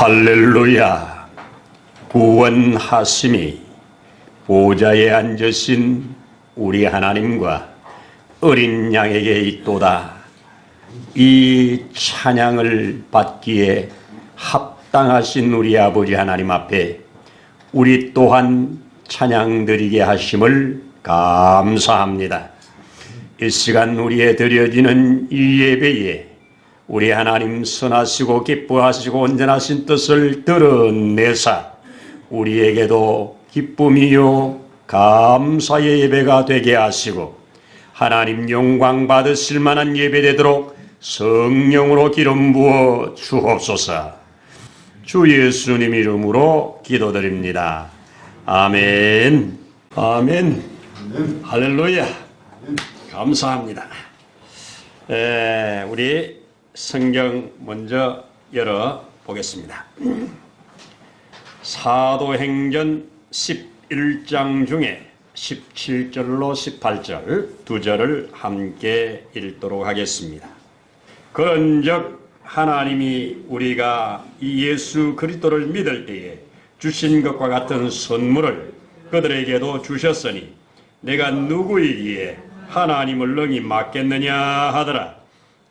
할렐루야. 구원하심이 보좌에 앉으신 우리 하나님과 어린 양에게 있도다. 이 찬양을 받기에 합당하신 우리 아버지 하나님 앞에 우리 또한 찬양 드리게 하심을 감사합니다. 이 시간 우리에 드려지는 이 예배에 우리 하나님 선하시고 기뻐하시고 온전하신 뜻을 드러내사 우리에게도 기쁨이요 감사의 예배가 되게 하시고 하나님 영광 받으실 만한 예배되도록 성령으로 기름 부어 주옵소서. 주 예수님 이름으로 기도드립니다. 아멘. 아멘. 할렐루야. 감사합니다. 우리 성경 먼저 열어보겠습니다. 사도행전 11장 중에 17절로 18절 두 절을 함께 읽도록 하겠습니다. 그런즉 하나님이 우리가 이 예수 그리스도를 믿을 때에 주신 것과 같은 선물을 그들에게도 주셨으니 내가 누구이기에 하나님을 능히 맡겠느냐 하더라.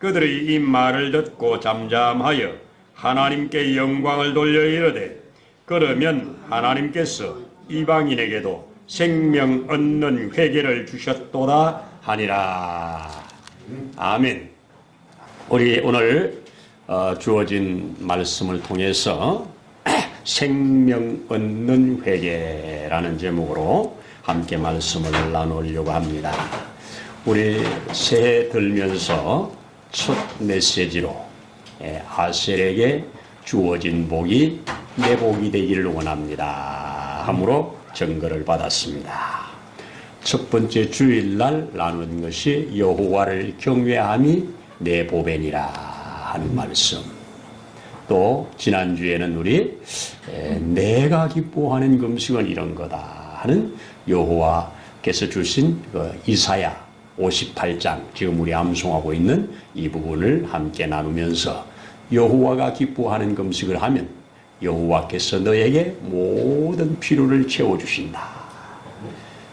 그들이 이 말을 듣고 잠잠하여 하나님께 영광을 돌려 이르되 그러면 하나님께서 이방인에게도 생명 얻는 회개를 주셨도다 하니라. 아멘. 우리 오늘 주어진 말씀을 통해서 생명 얻는 회개라는 제목으로 함께 말씀을 나누려고 합니다. 우리 새해 들면서 첫 메시지로 아셀에게 주어진 복이 내 복이 되기를 원합니다 함으로 증거를 받았습니다. 첫 번째 주일날 나눈 것이 여호와를 경외함이 내 보배니라 하는 말씀. 또 지난주에는 우리 내가 기뻐하는 금식은 이런 거다 하는 여호와께서 주신 이사야 58장 지금 우리 암송하고 있는 이 부분을 함께 나누면서 여호와가 기뻐하는 금식을 하면 여호와께서 너에게 모든 필요를 채워주신다.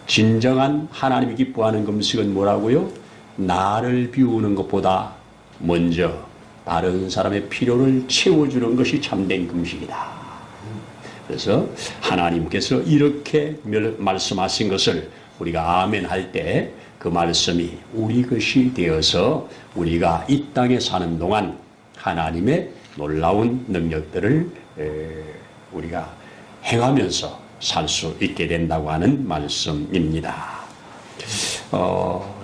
진정한 하나님이 기뻐하는 금식은 뭐라고요? 나를 비우는 것보다 먼저 다른 사람의 필요를 채워주는 것이 참된 금식이다. 그래서 하나님께서 이렇게 말씀하신 것을 우리가 아멘 할 때 그 말씀이 우리 것이 되어서 우리가 이 땅에 사는 동안 하나님의 놀라운 능력들을 우리가 행하면서 살 수 있게 된다고 하는 말씀입니다.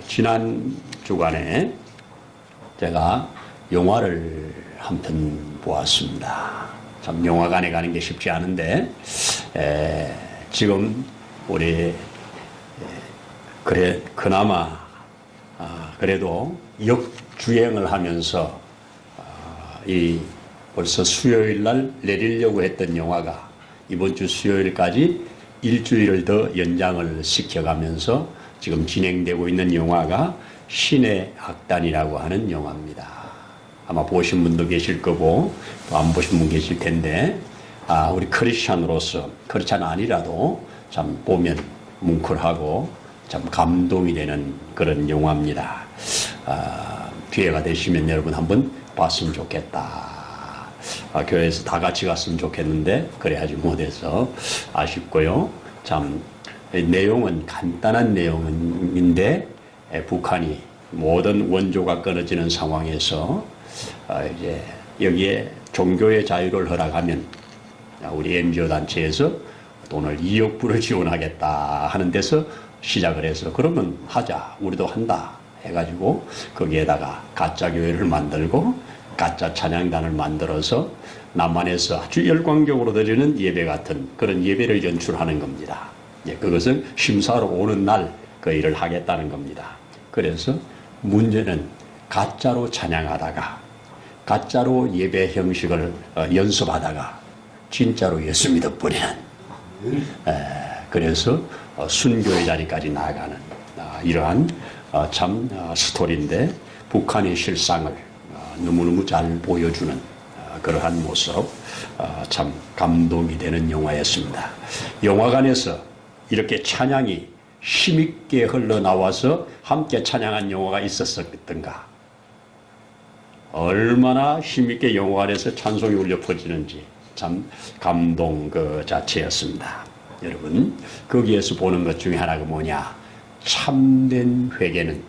지난 주간에 제가 영화를 한 편 보았습니다. 참 영화관에 가는 게 쉽지 않은데 지금 우리 그나마 그래도 역주행을 하면서 이 벌써 수요일 날 내리려고 했던 영화가 이번 주 수요일까지 일주일을 더 연장을 시켜가면서 지금 진행되고 있는 영화가 신의 악단이라고 하는 영화입니다. 아마 보신 분도 계실 거고 또 안 보신 분 계실 텐데 우리 크리스찬으로서 크리스찬 아니라도 참 보면 뭉클하고 참 감동이 되는 그런 영화입니다. 기회가 되시면 여러분 한번 봤으면 좋겠다. 교회에서 다 같이 갔으면 좋겠는데 그래야지 못해서 아쉽고요. 참 내용은 간단한 내용인데 북한이 모든 원조가 끊어지는 상황에서 이제 여기에 종교의 자유를 허락하면 우리 NGO 단체에서 돈을 2억 불을 지원하겠다 하는 데서 시작을 해서 그러면 하자 우리도 한다 해가지고 거기에다가 가짜 교회를 만들고 가짜 찬양단을 만들어서 남한에서 아주 열광적으로 드리는 예배 같은 그런 예배를 연출하는 겁니다. 그것은 심사로 오는 날 그 일을 하겠다는 겁니다. 그래서 문제는 가짜로 찬양하다가 가짜로 예배 형식을 연습하다가 진짜로 예수 믿어버리는 그래서 순교의 자리까지 나아가는 이러한 참 스토리인데 북한의 실상을 너무너무 잘 보여주는 그러한 모습 참 감동이 되는 영화였습니다. 영화관에서 이렇게 찬양이 힘있게 흘러나와서 함께 찬양한 영화가 있었던가. 얼마나 힘있게 영화관에서 찬송이 울려 퍼지는지 참 감동 그 자체였습니다. 여러분, 거기에서 보는 것 중에 하나가 뭐냐? 참된 회개는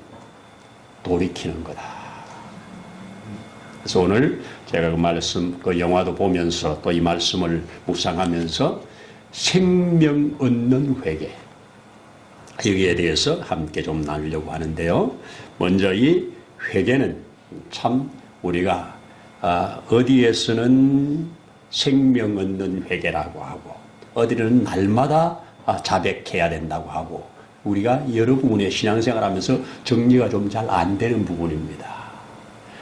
돌이키는 거다. 그래서 오늘 제가 그 말씀, 그 영화도 보면서 또 이 말씀을 묵상하면서 생명 얻는 회개, 여기에 대해서 함께 좀 나누려고 하는데요. 먼저 이 회개는 참 우리가 어디에서는 생명 얻는 회개라고 하고 어디는 날마다 자백해야 된다고 하고 우리가 여러 부분의 신앙생활하면서 정리가 좀 잘 안 되는 부분입니다.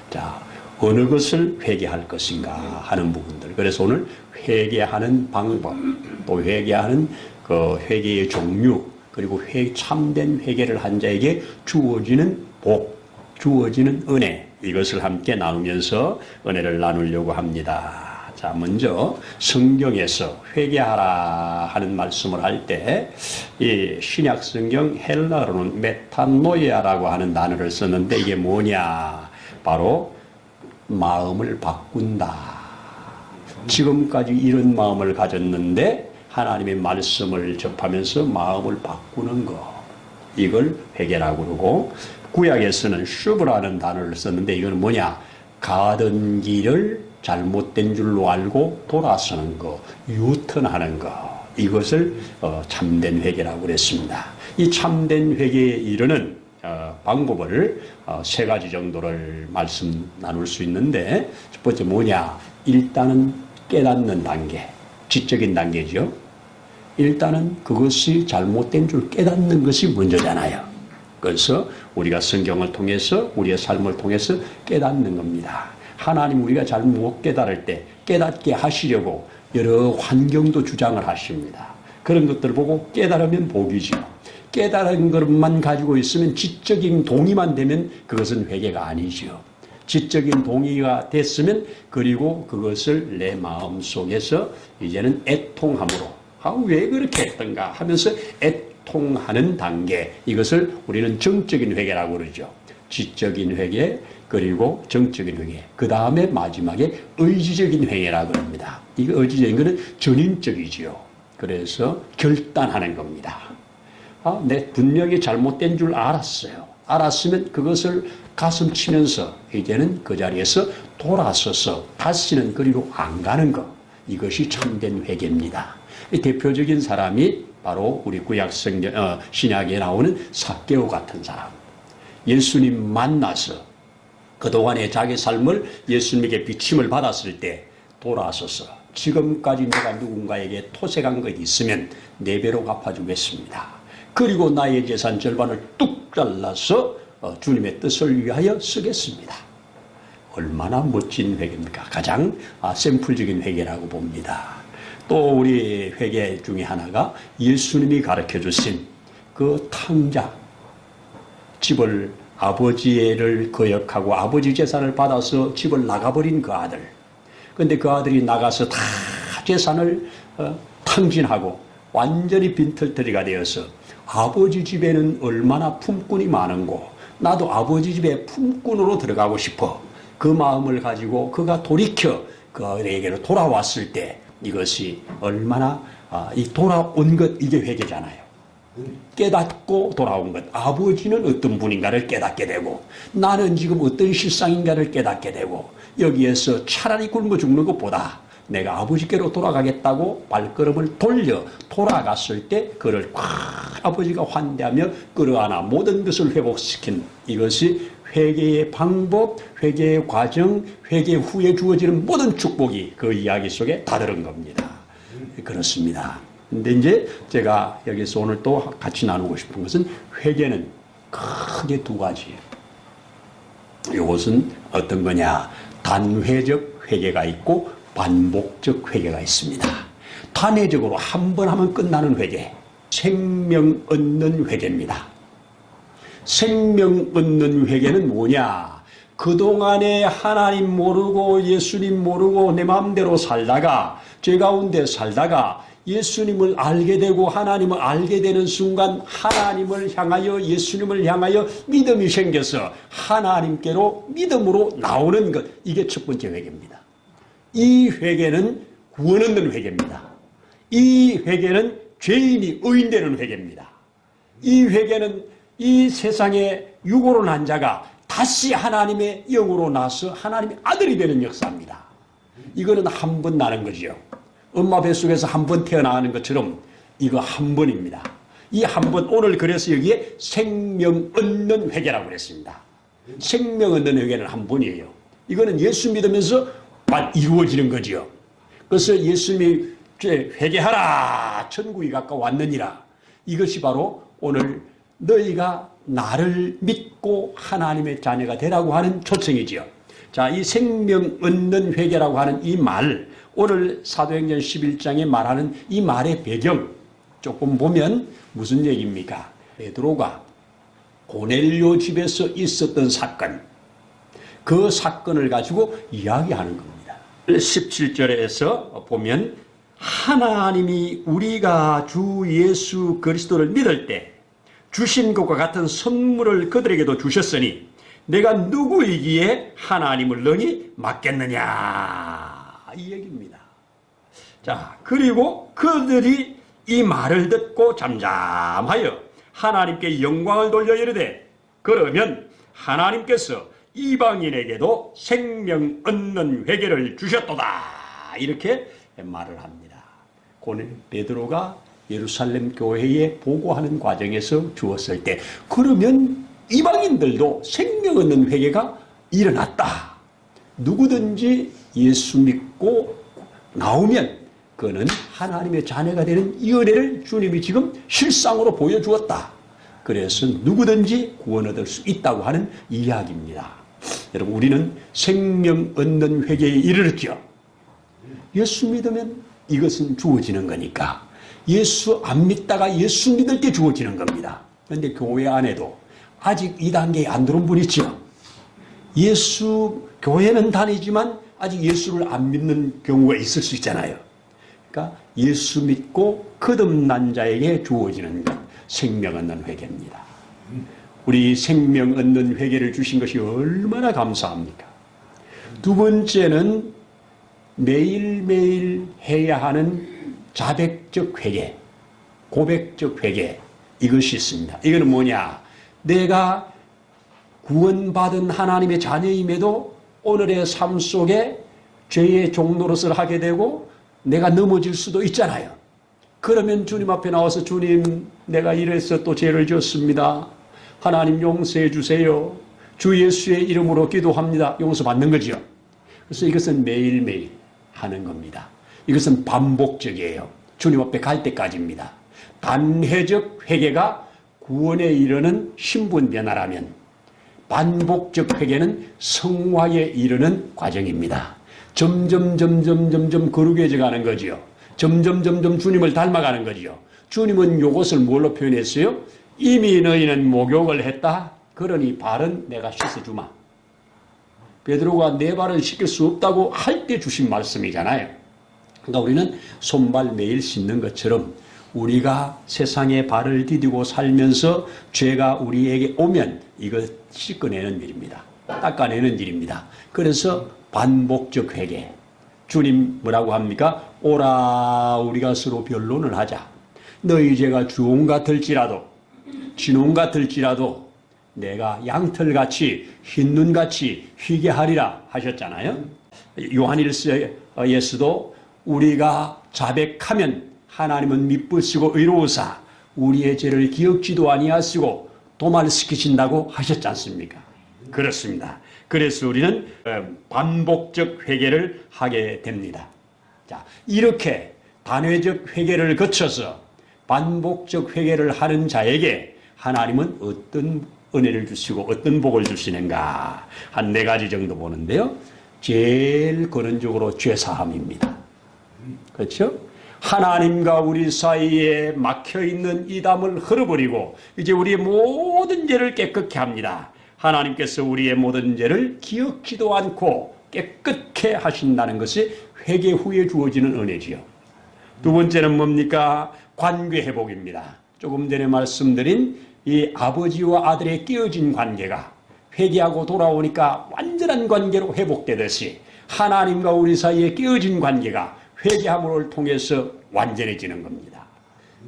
자, 어느 것을 회개할 것인가 하는 부분들. 그래서 오늘 회개하는 방법, 또 회개하는 그 회개의 종류, 그리고 참된 회개를 한 자에게 주어지는 복, 주어지는 은혜, 이것을 함께 나누면서 은혜를 나누려고 합니다. 자, 먼저 성경에서 회개하라 하는 말씀을 할 때 이 신약 성경 헬라어로는 메타노이아라고 하는 단어를 썼는데 이게 뭐냐? 바로 마음을 바꾼다. 지금까지 이런 마음을 가졌는데 하나님의 말씀을 접하면서 마음을 바꾸는 것, 이걸 회개라고 그러고, 구약에서는 슈브라는 단어를 썼는데 이건 뭐냐? 가던 길을 잘못된 줄로 알고 돌아서는 것, 유턴하는 것, 이것을 참된 회개라고 그랬습니다. 이 참된 회개에 이르는 방법을 세 가지 정도를 말씀 나눌 수 있는데, 첫 번째 뭐냐? 일단은 깨닫는 단계, 지적인 단계죠. 일단은 그것이 잘못된 줄 깨닫는 것이 먼저잖아요. 그래서 우리가 성경을 통해서 우리의 삶을 통해서 깨닫는 겁니다. 하나님 우리가 잘못 깨달을 때 깨닫게 하시려고 여러 환경도 주장을 하십니다. 그런 것들을 보고 깨달으면 복이죠. 깨달은 것만 가지고 있으면 지적인 동의만 되면 그것은 회개가 아니죠. 지적인 동의가 됐으면 그리고 그것을 내 마음 속에서 이제는 애통함으로 왜 그렇게 했던가 하면서 애통하는 단계, 이것을 우리는 정적인 회개라고 그러죠. 지적인 회개, 그리고 정적인 회개, 그 다음에 마지막에 의지적인 회개라고 합니다. 이거 의지적인 것은 전인적이지요. 그래서 결단하는 겁니다. 내 분명히 잘못된 줄 알았어요. 알았으면 그것을 가슴 치면서 이제는 그 자리에서 돌아서서 다시는 그리로 안 가는 것, 이것이 참된 회개입니다. 이 대표적인 사람이 바로 우리 구약 성경 신약에 나오는 삭개오 같은 사람. 예수님 만나서 그동안의 자기 삶을 예수님에게 비침을 받았을 때 돌아서서 지금까지 내가 누군가에게 토색한 것이 있으면 4배로 갚아주겠습니다. 그리고 나의 재산 절반을 뚝 잘라서 주님의 뜻을 위하여 쓰겠습니다. 얼마나 멋진 회개입니까? 가장 샘플적인 회개라고 봅니다. 또 우리 회개 중에 하나가 예수님이 가르쳐 주신 그 탕자, 집을 아버지를 거역하고 아버지 재산을 받아서 집을 나가버린 그 아들. 그런데 그 아들이 나가서 다 재산을 탕진하고 완전히 빈털터리가 되어서 아버지 집에는 얼마나 품꾼이 많은고 나도 아버지 집에 품꾼으로 들어가고 싶어. 그 마음을 가지고 그가 돌이켜 그에게로 돌아왔을 때 이것이 얼마나 이 돌아온 것, 이게 회개잖아요. 깨닫고 돌아온 것. 아버지는 어떤 분인가를 깨닫게 되고 나는 지금 어떤 실상인가를 깨닫게 되고 여기에서 차라리 굶어 죽는 것보다 내가 아버지께로 돌아가겠다고 발걸음을 돌려 돌아갔을 때 그를 아버지가 환대하며 끌어안아 모든 것을 회복시킨, 이것이 회개의 방법, 회개의 과정, 회개 후에 주어지는 모든 축복이 그 이야기 속에 다 들은 겁니다. 그렇습니다. 근데 이제 제가 여기서 오늘 또 같이 나누고 싶은 것은 회개는 크게 2가지예요. 이것은 어떤 거냐? 단회적 회개가 있고 반복적 회개가 있습니다. 단회적으로 한 번 하면 끝나는 회개, 생명 얻는 회개입니다. 생명 얻는 회개는 뭐냐? 그동안에 하나님 모르고 예수님 모르고 내 마음대로 살다가 죄 가운데 살다가 예수님을 알게 되고 하나님을 알게 되는 순간 하나님을 향하여 예수님을 향하여 믿음이 생겨서 하나님께로 믿음으로 나오는 것, 이게 첫 번째 회개입니다. 이 회개는 구원 얻는 회개입니다. 이 회개는 죄인이 의인되는 회개입니다. 이 회개는 이 세상에 육으로 난 자가 다시 하나님의 영으로 나서 하나님의 아들이 되는 역사입니다. 이거는 한 번 나는 거지요. 엄마 뱃속에서 한 번 태어나는 것처럼 이거 한 번입니다. 이 한 번, 오늘 그래서 여기에 생명 얻는 회개라고 그랬습니다. 생명 얻는 회개는 한 번이에요. 이거는 예수 믿으면서 이루어지는 거지요. 그래서 예수님이 회개하라 천국이 가까웠느니라. 이것이 바로 오늘 너희가 나를 믿고 하나님의 자녀가 되라고 하는 초청이지요. 자, 이 생명 얻는 회개라고 하는 이 말, 오늘 사도행전 11장에 말하는 이 말의 배경 조금 보면 무슨 얘기입니까? 베드로가 고넬료 집에서 있었던 사건, 그 사건을 가지고 이야기하는 겁니다. 17절에서 보면 하나님이 우리가 주 예수 그리스도를 믿을 때 주신 것과 같은 선물을 그들에게도 주셨으니 내가 누구이기에 하나님을 능히 맡겠느냐, 이 얘기입니다. 자, 그리고 그들이 이 말을 듣고 잠잠하여 하나님께 영광을 돌려 이르되 그러면 하나님께서 이방인에게도 생명 얻는 회개를 주셨도다, 이렇게 말을 합니다. 베드로가 예루살렘 교회에 보고하는 과정에서 주었을 때 그러면 이방인들도 생명 얻는 회개가 일어났다. 누구든지 예수 믿고 나오면 그는 하나님의 자녀가 되는 이 은혜를 주님이 지금 실상으로 보여주었다. 그래서 누구든지 구원 얻을 수 있다고 하는 이야기입니다. 여러분, 우리는 생명 얻는 회개에 이르렀죠. 예수 믿으면 이것은 주어지는 거니까 예수 안 믿다가 예수 믿을 때 주어지는 겁니다. 그런데 교회 안에도 아직 이 단계에 안 들어온 분 있죠. 교회는 다니지만 아직 예수를 안 믿는 경우가 있을 수 있잖아요. 그러니까 예수 믿고 거듭난 자에게 주어지는 것, 생명 얻는 회개입니다. 우리 생명 얻는 회개를 주신 것이 얼마나 감사합니까? 두 번째는 매일매일 해야 하는 자백적 회개, 고백적 회개, 이것이 있습니다. 이거는 뭐냐? 내가 구원받은 하나님의 자녀임에도 오늘의 삶 속에 죄의 종노릇을 하게 되고 내가 넘어질 수도 있잖아요. 그러면 주님 앞에 나와서 주님, 내가 이래서 또 죄를 지었습니다. 하나님 용서해 주세요. 주 예수의 이름으로 기도합니다. 용서받는 거죠. 그래서 이것은 매일매일 하는 겁니다. 이것은 반복적이에요. 주님 앞에 갈 때까지입니다. 단회적 회개가 구원에 이르는 신분 변화라면 반복적 회개는 성화에 이르는 과정입니다. 점점 거룩해져 가는 거지요. 점점 주님을 닮아가는 거지요. 주님은 이것을 뭘로 표현했어요? 이미 너희는 목욕을 했다. 그러니 발은 내가 씻어주마. 베드로가 내 발을 씻길 수 없다고 할 때 주신 말씀이잖아요. 그러니까 우리는 손발 매일 씻는 것처럼 우리가 세상에 발을 디디고 살면서 죄가 우리에게 오면 이거 씻어내는 일입니다. 닦아내는 일입니다. 그래서 반복적 회개. 주님 뭐라고 합니까? 오라 우리가 서로 변론을 하자. 너희 죄가 주홍 같을지라도 진홍 같을지라도 내가 양털같이 흰눈같이 희게 하리라 하셨잖아요. 요한일서에서도 우리가 자백하면 하나님은 미쁘시고 의로우사 우리의 죄를 기억지도 아니하시고 도말시키신다고 하셨지 않습니까? 그렇습니다. 그래서 우리는 반복적 회개를 하게 됩니다. 자, 이렇게 단회적 회개를 거쳐서 반복적 회개를 하는 자에게 하나님은 어떤 은혜를 주시고 어떤 복을 주시는가 한 4가지 정도 보는데요. 제일 근원적으로 죄사함입니다. 그렇죠? 하나님과 우리 사이에 막혀있는 이 담을 흘러버리고 이제 우리의 모든 죄를 깨끗게 합니다. 하나님께서 우리의 모든 죄를 기억지도 않고 깨끗게 하신다는 것이 회개 후에 주어지는 은혜지요. 두 번째는 뭡니까? 관계 회복입니다. 조금 전에 말씀드린 이 아버지와 아들의 깨어진 관계가 회개하고 돌아오니까 완전한 관계로 회복되듯이 하나님과 우리 사이에 깨어진 관계가 회개함을 통해서 완전해지는 겁니다.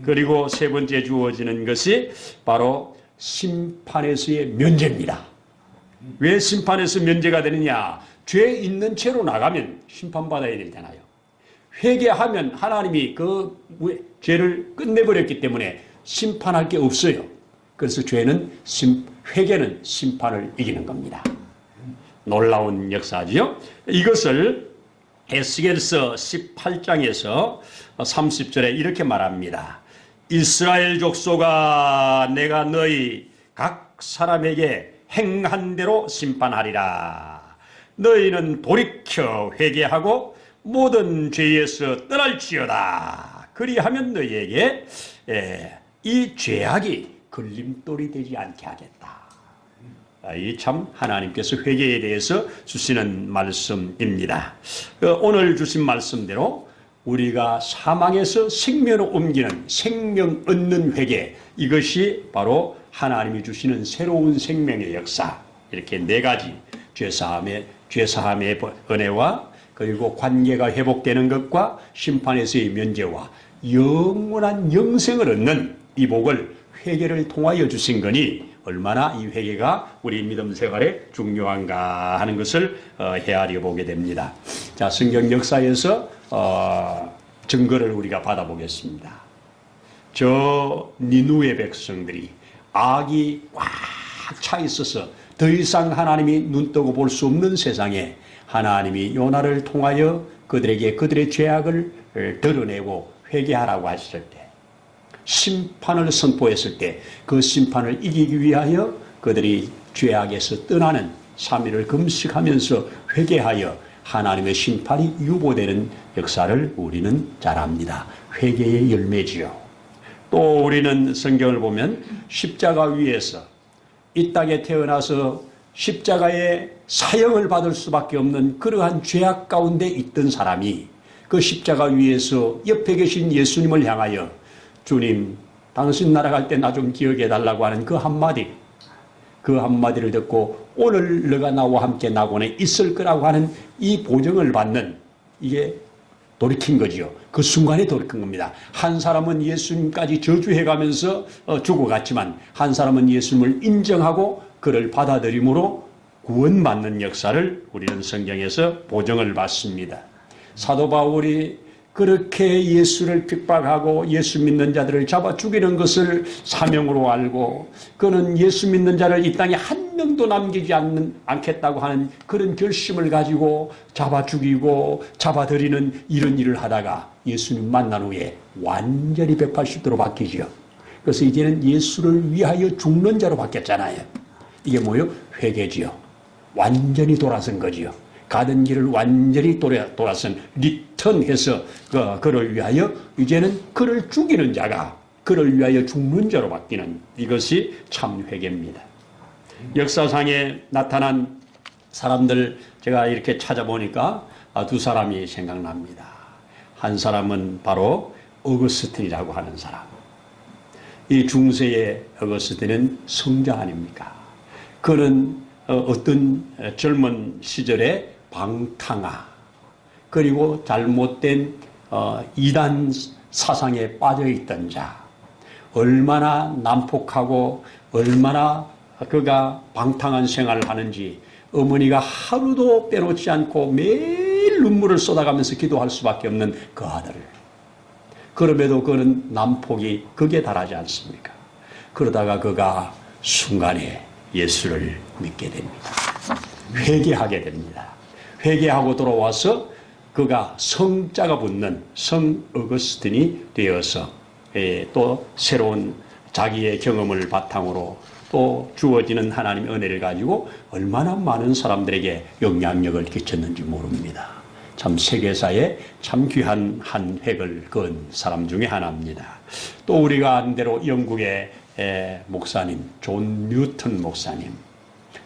그리고 세 번째 주어지는 것이 바로 심판에서의 면제입니다. 왜 심판에서 면제가 되느냐? 죄 있는 채로 나가면 심판받아야 되잖아요. 회개하면 하나님이 그 죄를 끝내버렸기 때문에 심판할 게 없어요. 그래서 회개는 심판을 이기는 겁니다. 놀라운 역사지요. 이것을 에스겔서 18장에서 30절에 이렇게 말합니다. 이스라엘 족속아, 내가 너희 각 사람에게 행한 대로 심판하리라. 너희는 돌이켜 회개하고 모든 죄에서 떠날지어다. 그리하면 너희에게 이 죄악이 걸림돌이 되지 않게 하겠다. 이 참 하나님께서 회개에 대해서 주시는 말씀입니다. 오늘 주신 말씀대로 우리가 사망에서 생명으로 옮기는 생명 얻는 회개, 이것이 바로 하나님이 주시는 새로운 생명의 역사. 이렇게 네 가지 죄사함의 은혜와 그리고 관계가 회복되는 것과 심판에서의 면제와 영원한 영생을 얻는 이 복을 회개를 통하여 주신 거니 얼마나 이 회개가 우리 믿음 생활에 중요한가 하는 것을 헤아려 보게 됩니다. 자, 성경 역사에서 증거를 우리가 받아보겠습니다. 저 니누의 백성들이 악이 꽉 차 있어서 더 이상 하나님이 눈뜨고 볼 수 없는 세상에 하나님이 요나를 통하여 그들에게 그들의 죄악을 드러내고 회개하라고 하셨을 때, 심판을 선포했을 때 그 심판을 이기기 위하여 그들이 죄악에서 떠나는 3일을 금식하면서 회개하여 하나님의 심판이 유보되는 역사를 우리는 잘 압니다. 회개의 열매지요. 또 우리는 성경을 보면 십자가 위에서 이 땅에 태어나서 십자가의 사형을 받을 수밖에 없는 그러한 죄악 가운데 있던 사람이 그 십자가 위에서 옆에 계신 예수님을 향하여 주님, 당신 날아갈 때 나 좀 기억해 달라고 하는 그 한마디를 듣고 오늘 너가 나와 함께 낙원에 있을 거라고 하는 이 보증을 받는, 이게 돌이킨 거지요. 그 순간에 돌이킨 겁니다. 한 사람은 예수님까지 저주해가면서 죽어갔지만 한 사람은 예수님을 인정하고 그를 받아들임으로 구원받는 역사를 우리는 성경에서 보증을 받습니다. 사도 바울이 그렇게 예수를 핍박하고 예수 믿는 자들을 잡아 죽이는 것을 사명으로 알고 그는 예수 믿는 자를 이 땅에 한 명도 남기지 않겠다고 하는 그런 결심을 가지고 잡아 죽이고 잡아들이는 이런 일을 하다가 예수님 만난 후에 완전히 180도로 바뀌지요. 그래서 이제는 예수를 위하여 죽는 자로 바뀌었잖아요. 이게 뭐예요? 회개지요. 완전히 돌아선 거지요. 가던 길을 완전히 돌아선 리턴해서 그를 위하여 이제는 그를 죽이는 자가 그를 위하여 죽는 자로 바뀌는, 이것이 참 회개입니다. 역사상에 나타난 사람들 제가 이렇게 찾아보니까 두 사람이 생각납니다. 한 사람은 바로 어거스틴이라고 하는 사람. 이 중세의 어거스틴은 성자 아닙니까? 그는 어떤 젊은 시절에 방탕아 그리고 잘못된 이단 사상에 빠져있던 자, 얼마나 난폭하고 얼마나 그가 방탕한 생활을 하는지 어머니가 하루도 빼놓지 않고 매일 눈물을 쏟아가면서 기도할 수밖에 없는 그 아들을, 그럼에도 그는 난폭이 극에 달하지 않습니까? 그러다가 그가 순간에 예수를 믿게 됩니다. 회개하게 됩니다. 회개하고 돌아와서 그가 성자가 붙는 성 어거스틴이 되어서 또 새로운 자기의 경험을 바탕으로 또 주어지는 하나님의 은혜를 가지고 얼마나 많은 사람들에게 영향력을 끼쳤는지 모릅니다. 참 세계사에 참 귀한 한 획을 그은 사람 중에 하나입니다. 또 우리가 아는 대로 영국의 목사님 존 뉴턴 목사님,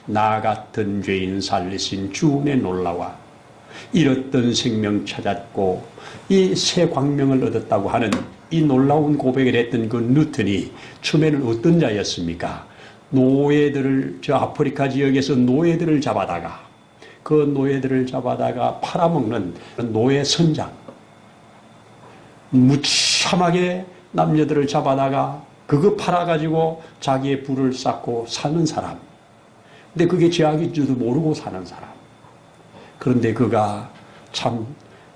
나 같은 죄인 살리신 주 은혜 놀라와 잃었던 생명 찾았고 이 새 광명을 얻었다고 하는 이 놀라운 고백을 했던 그 뉴턴이 처음에는 어떤 자였습니까? 노예들을 저 아프리카 지역에서 노예들을 잡아다가 팔아먹는 노예 선장, 무참하게 남녀들을 잡아다가 그거 팔아가지고 자기의 부를 쌓고 사는 사람. 근데 그게 죄악인 줄도 모르고 사는 사람. 그런데 그가 참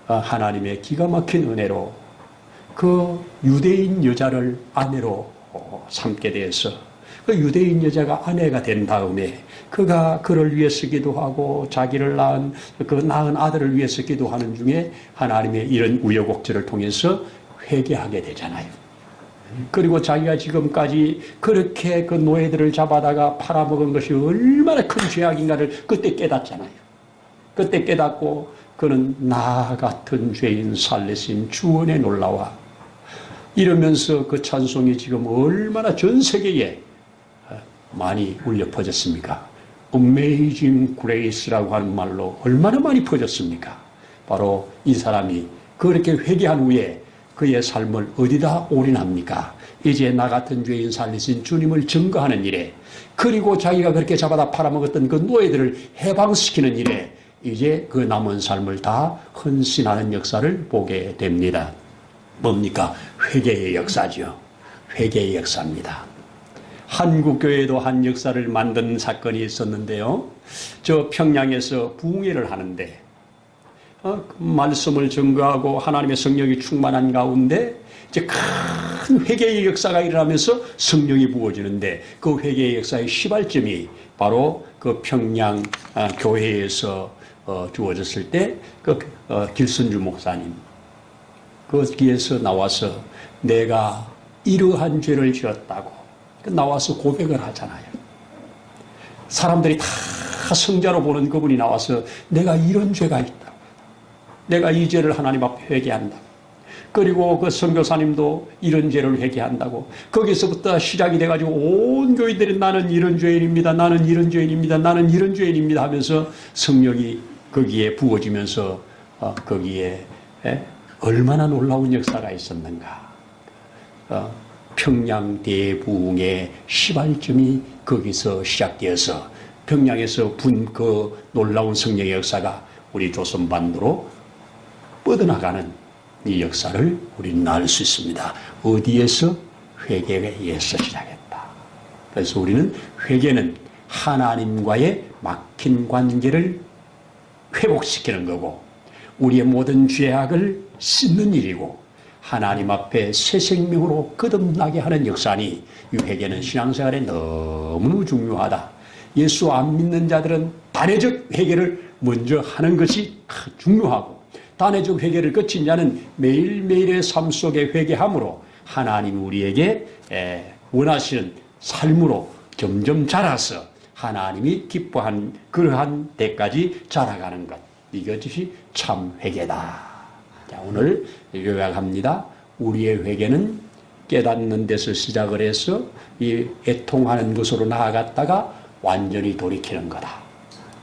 하나님의 기가 막힌 은혜로 그 유대인 여자를 아내로 삼게 되어서 그 유대인 여자가 아내가 된 다음에 그가 그를 위해서 기도하고 자기를 낳은 그 낳은 아들을 위해서 기도하는 중에 하나님의 이런 우여곡절을 통해서 회개하게 되잖아요. 그리고 자기가 지금까지 그렇게 그 노예들을 잡아다가 팔아먹은 것이 얼마나 큰 죄악인가를 그때 깨닫잖아요. 그때 깨닫고 그는 나 같은 죄인 살리신 주 은혜 놀라와 이러면서 그 찬송이 지금 얼마나 전 세계에 많이 울려 퍼졌습니까? Amazing Grace라고 하는 말로 얼마나 많이 퍼졌습니까? 바로 이 사람이 그렇게 회개한 후에 그의 삶을 어디다 올인합니까? 이제 나 같은 죄인 살리신 주님을 증거하는 일에, 그리고 자기가 그렇게 잡아다 팔아먹었던 그 노예들을 해방시키는 일에 이제 그 남은 삶을 다 헌신하는 역사를 보게 됩니다. 뭡니까? 회개의 역사죠. 회개의 역사입니다. 한국교회도 한 역사를 만든 사건이 있었는데요. 저 평양에서 부흥회를 하는데 말씀을 증거하고 하나님의 성령이 충만한 가운데 이제 큰 회개의 역사가 일어나면서 성령이 부어지는데 그 회개의 역사의 시발점이 바로 그 평양 교회에서 주어졌을 때 그 길순주 목사님 거기에서 나와서 내가 이러한 죄를 지었다고 나와서 고백을 하잖아요. 사람들이 다 성자로 보는 그분이 나와서 내가 이런 죄가 있다. 내가 이 죄를 하나님 앞에 회개한다. 그리고 그 선교사님도 이런 죄를 회개한다고. 거기서부터 시작이 돼가지고 온 교인들이 나는 이런 죄인입니다. 나는 이런 죄인입니다. 나는 이런 죄인입니다 하면서 성령이 거기에 부어지면서 거기에 얼마나 놀라운 역사가 있었는가. 평양 대부흥의 시발점이 거기서 시작되어서 평양에서 분 그 놀라운 성령의 역사가 우리 조선반도로 뻗어나가는 이 역사를 우리는 알 수 있습니다. 어디에서? 회개에 의해서 시작했다. 그래서 우리는 회개는 하나님과의 막힌 관계를 회복시키는 거고 우리의 모든 죄악을 씻는 일이고 하나님 앞에 새 생명으로 거듭나게 하는 역사니 이 회개는 신앙생활에 너무 중요하다. 예수 안 믿는 자들은 단회적 회개를 먼저 하는 것이 중요하고 단회적 회개를 거친 자는 매일매일의 삶 속에 회개함으로 하나님 우리에게 원하시는 삶으로 점점 자라서 하나님이 기뻐한 그러한 데까지 자라가는 것. 이것이 참 회개다. 자, 오늘 요약합니다. 우리의 회개는 깨닫는 데서 시작을 해서 이 애통하는 것으로 나아갔다가 완전히 돌이키는 거다.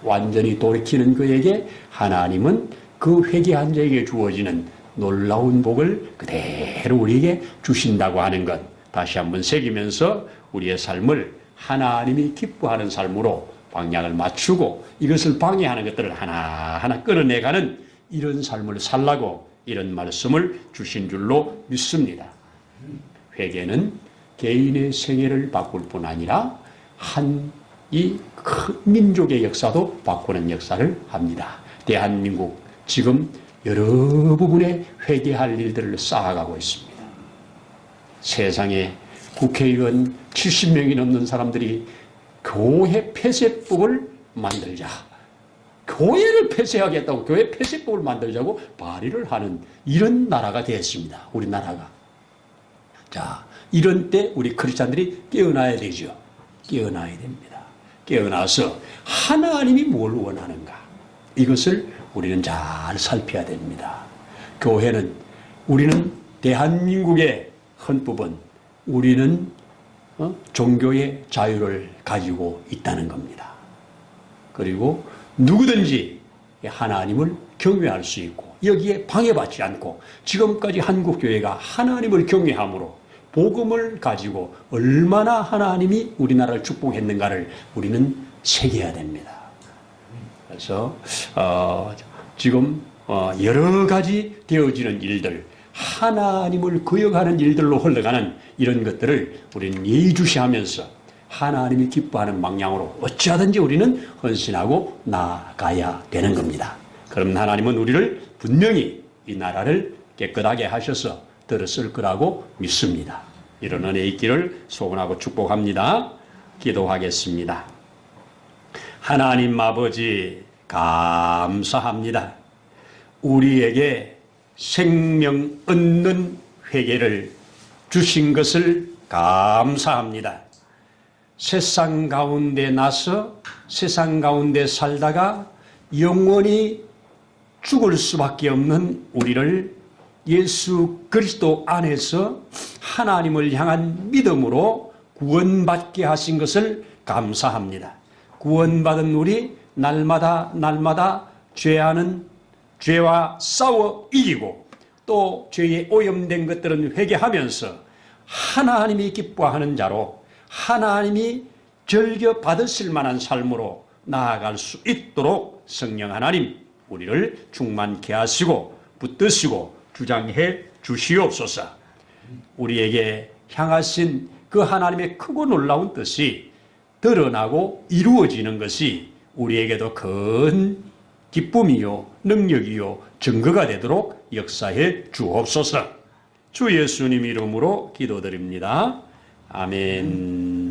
완전히 돌이키는 그에게 하나님은 그 회개한 자에게 주어지는 놀라운 복을 그대로 우리에게 주신다고 하는 것. 다시 한번 새기면서 우리의 삶을 하나님이 기뻐하는 삶으로 방향을 맞추고 이것을 방해하는 것들을 하나하나 끌어내가는 이런 삶을 살라고 이런 말씀을 주신 줄로 믿습니다. 회개는 개인의 생애를 바꿀 뿐 아니라 이 큰 민족의 역사도 바꾸는 역사를 합니다. 대한민국 지금 여러 부분에 회개할 일들을 쌓아가고 있습니다. 세상에 국회의원 70명이 넘는 사람들이 교회 폐쇄법을 만들자. 교회를 폐쇄하겠다고 교회 폐쇄법을 만들자고 발의를 하는 이런 나라가 됐습니다. 우리나라가. 자, 이런 때 우리 크리스찬들이 깨어나야 되죠. 깨어나야 됩니다. 깨어나서 하나님이 뭘 원하는가. 이것을 우리는 잘 살펴야 됩니다. 교회는 우리는 대한민국의 헌법은 우리는 종교의 자유를 가지고 있다는 겁니다. 그리고 누구든지 하나님을 경외할 수 있고 여기에 방해받지 않고 지금까지 한국교회가 하나님을 경외함으로 복음을 가지고 얼마나 하나님이 우리나라를 축복했는가를 우리는 새겨야 됩니다. 그래서 지금 여러 가지 되어지는 일들, 하나님을 거역하는 일들로 흘러가는 이런 것들을 우리는 예의주시하면서 하나님이 기뻐하는 방향으로 어찌하든지 우리는 헌신하고 나아가야 되는 겁니다. 그럼 하나님은 우리를 분명히 이 나라를 깨끗하게 하셔서 들었을 거라고 믿습니다. 이런 은혜 있기를 소원하고 축복합니다. 기도하겠습니다. 하나님 아버지 감사합니다. 우리에게 생명 얻는 회개를 주신 것을 감사합니다. 세상 가운데 나서 세상 가운데 살다가 영원히 죽을 수밖에 없는 우리를 예수 그리스도 안에서 하나님을 향한 믿음으로 구원받게 하신 것을 감사합니다. 구원받은 우리 날마다 죄와 싸워 이기고 또 죄에 오염된 것들은 회개하면서 하나님이 기뻐하는 자로 하나님이 즐겨 받으실 만한 삶으로 나아갈 수 있도록 성령 하나님 우리를 충만케 하시고 붙드시고 주장해 주시옵소서. 우리에게 향하신 그 하나님의 크고 놀라운 뜻이 드러나고 이루어지는 것이 우리에게도 큰 기쁨이요 능력이요 증거가 되도록 역사해 주옵소서. 주 예수님 이름으로 기도드립니다. 아멘.